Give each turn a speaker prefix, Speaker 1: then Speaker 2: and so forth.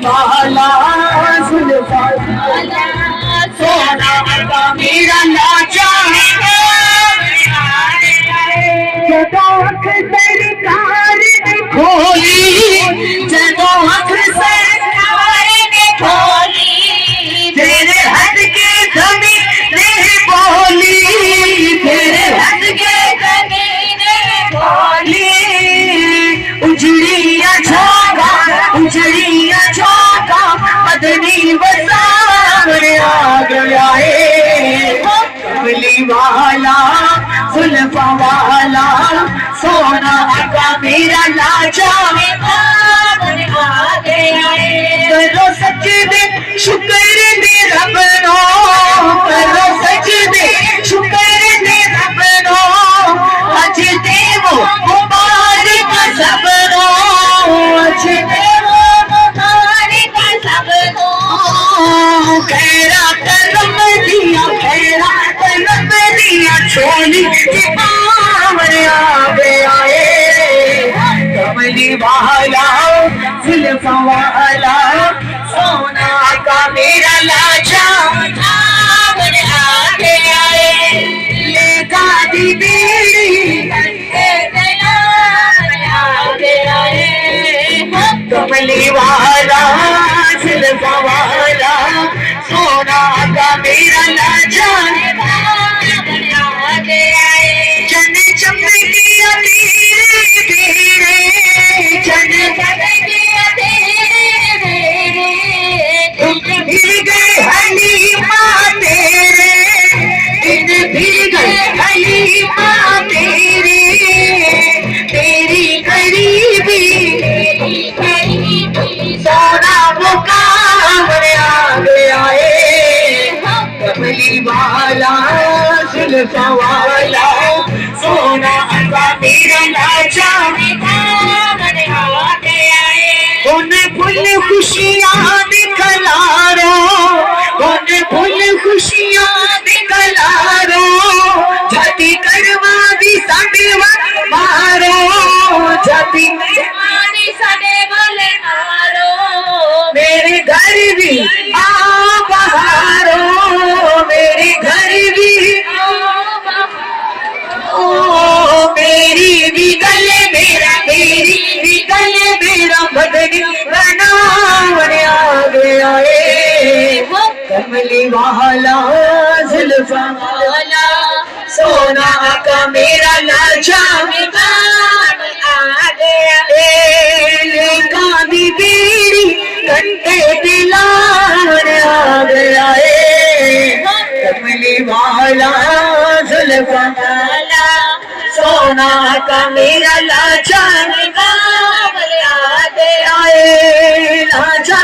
Speaker 1: वाला जुल्फा वाला सोना का मेरा लाचा जदों अख सरकार ने खोली जदों अख सरकार ने खोली तेरे हद के धनी ने बोली तेरे हद के धनी ने बोली उजड़िया झोंका मदनी बसावरे आ गया है कमली वाला जुल्फा वाला सोना का मेरा लाचा आ गया है करो सजदे शुक्र दे रब नो करो सजदे शुक्र दे रब नो अज देवो मुबारक सब नो अज देवो मुबारक सब नो खैरा करम दिया छोली के पावर आ गया है कमली वाला जुल्फा वाला सोना का मेरा लाचा आ गया है ले गादी बेड़ी आ गया है कमली वाला जुल्फा वाला सोना का मेरा लाचा जन चमकिया धीरे धीरे जन चमकिया धीरे धीरे फिर गए हलीमा तेरे फिर गए हलीमा तेरी तेरी गरीबी सोना मुकाम आ गया है कमली वाला जुल्फा वाला सोना का मेरा लाचा आ गया है कौन फुल खुशियां निकलारो कौन फुल खुशियां निकलारो जाति करवा दी साडे मारो जाति करवा दी साडे वाले मारो मेरे घर भी आ बहारो मेरे घर भी मेरी भी गले मेरा बदनी बनावने आ गया है कमली वाला जुल्फा वाला सोना का मेरा लाचा आ गया है गानी बेड़ी घंटे दिलाने आ गया है कमली वाला जुल्फा वाला सोना का मेरा लाचा आ गया है लाचा